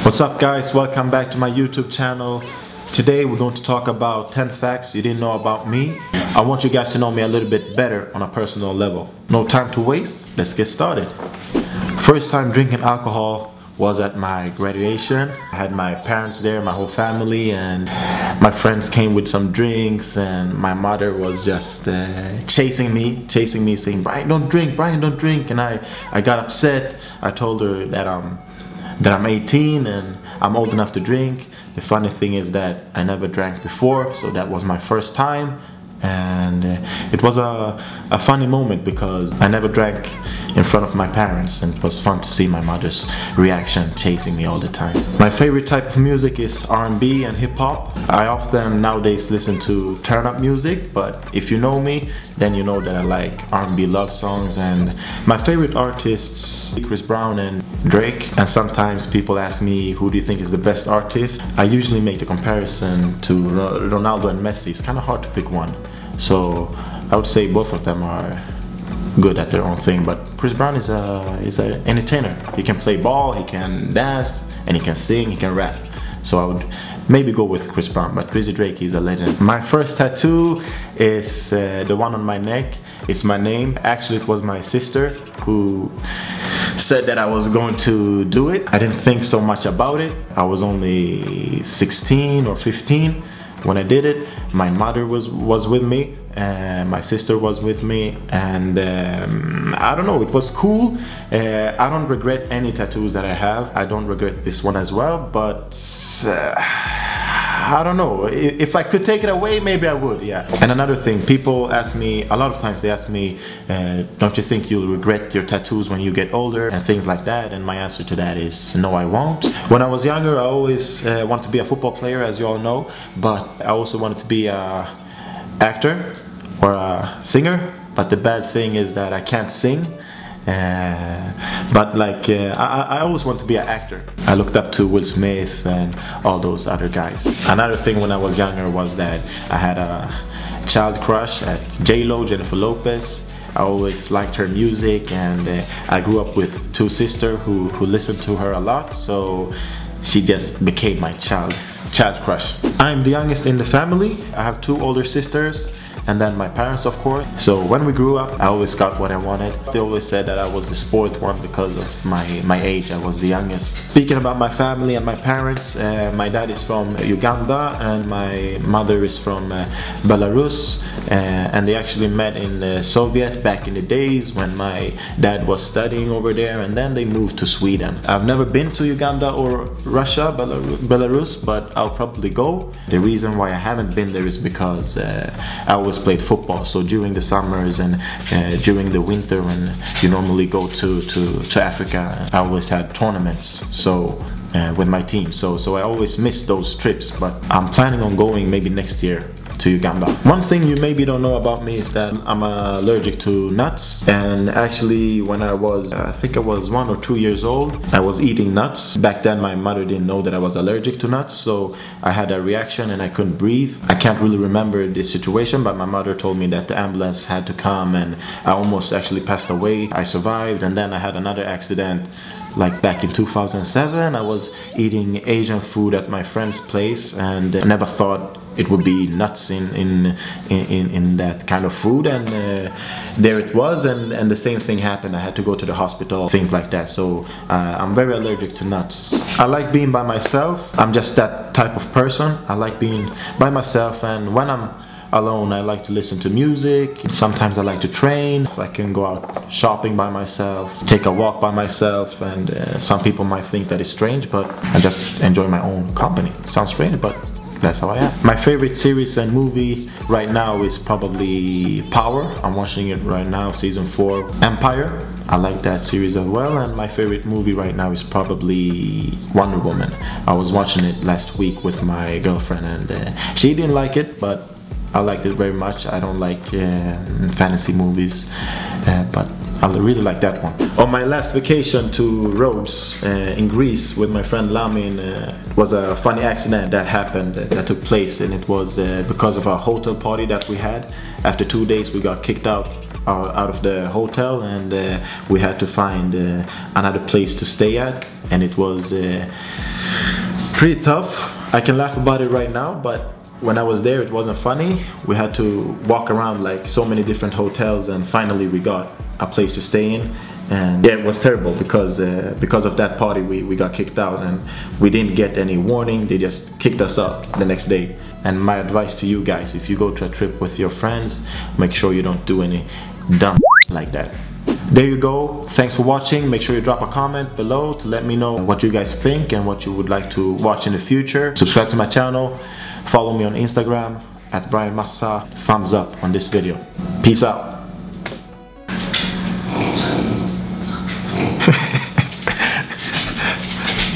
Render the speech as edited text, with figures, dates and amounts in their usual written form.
What's up guys, welcome back to my YouTube channel. Today we're going to talk about 10 facts you didn't know about me. I want you guys to know me a little bit better on a personal level. No time to waste, let's get started. First time drinking alcohol was at my graduation. I had my parents there, my whole family, and my friends came with some drinks, and my mother was just chasing me saying, Brian, don't drink, Brian, don't drink. And I got upset. I told her that I'm 18 and I'm old enough to drink. The funny thing is that I never drank before, so that was my first time. And it was a funny moment because I never drank in front of my parents, and it was fun to see my mother's reaction chasing me all the time. My favorite type of music is R&B and hip-hop. I often nowadays listen to turn-up music, but if you know me, then you know that I like R&B love songs. And my favorite artists, Chris Brown and Drake. And sometimes people ask me, who do you think is the best artist? I usually make the comparison to Ronaldo and Messi. It's kind of hard to pick one. So I would say both of them are good at their own thing, but Chris Brown is an entertainer. He can play ball, he can dance, and he can sing, he can rap. So I would maybe go with Chris Brown, but Drizzy Drake is a legend. My first tattoo is the one on my neck. It's my name. Actually, it was my sister who said that I was going to do it. I didn't think so much about it. I was only 16 or 15 when I did it. My mother was with me, and my sister was with me, and I don't know, it was cool. I don't regret any tattoos that I have. I don't regret this one as well, but I don't know, if I could take it away, maybe I would, yeah. And another thing, people ask me, a lot of times they ask me, don't you think you'll regret your tattoos when you get older and things like that? And my answer to that is no, I won't. When I was younger, I always wanted to be a football player, as you all know, but I also wanted to be an actor or a singer. But the bad thing is that I can't sing. But like I always want to be an actor. I looked up to Will Smith and all those other guys. Another thing when I was younger was that I had a child crush at J-Lo, Jennifer Lopez. I always liked her music, and I grew up with two sisters who listened to her a lot, so she just became my child crush. I'm the youngest in the family. I have two older sisters, and then my parents, of course. So when we grew up, I always got what I wanted. They always said that I was the spoiled one because of my age. I was the youngest. Speaking about my family and my parents, my dad is from Uganda and my mother is from Belarus, and they actually met in the Soviet back in the days when my dad was studying over there, and then they moved to Sweden. I've never been to Uganda or Russia, Belarus, but I'll probably go. The reason why I haven't been there is because I always played football. So during the summers and during the winter, when you normally go to Africa, I always had tournaments with my team. So I always miss those trips, but I'm planning on going maybe next year to Uganda. One thing you maybe don't know about me is that I'm allergic to nuts, and actually when I was I think I was 1 or 2 years old, I was eating nuts. Back then my mother didn't know that I was allergic to nuts, so I had a reaction and I couldn't breathe. I can't really remember this situation, but my mother told me that the ambulance had to come, and I almost actually passed away. I survived, and then I had another accident like back in 2007. I was eating Asian food at my friend's place, and I never thought it would be nuts in that kind of food, and there it was, and the same thing happened. I had to go to the hospital, things like that. So I'm very allergic to nuts. I like being by myself. I'm just that type of person. I like being by myself, and when I'm alone, I like to listen to music. Sometimes I like to train. I can go out shopping by myself, take a walk by myself, and some people might think that is strange, but I just enjoy my own company. Sounds strange, but that's how I am. My favorite series and movie right now is probably Power. I'm watching it right now, season 4. Empire, I like that series as well. And my favorite movie right now is probably Wonder Woman. I was watching it last week with my girlfriend, and she didn't like it, but I liked it very much. I don't like fantasy movies, but I really like that one. On my last vacation to Rhodes in Greece with my friend Lamin, it was a funny accident that happened, that took place, and it was because of a hotel party that we had. After 2 days we got kicked out of the hotel, and we had to find another place to stay at, and it was pretty tough. I can laugh about it right now, but when I was there it wasn't funny. We had to walk around like so many different hotels, and finally we got a place to stay in. And yeah, it was terrible because of that party we got kicked out, and we didn't get any warning. They just kicked us out the next day. And my advice to you guys, if you go to a trip with your friends, make sure you don't do any dumb like that. There you go. Thanks for watching. Make sure you drop a comment below to let me know what you guys think and what you would like to watch in the future. Subscribe to my channel. Follow me on Instagram at Bryan Massa. Thumbs up on this video. Peace out.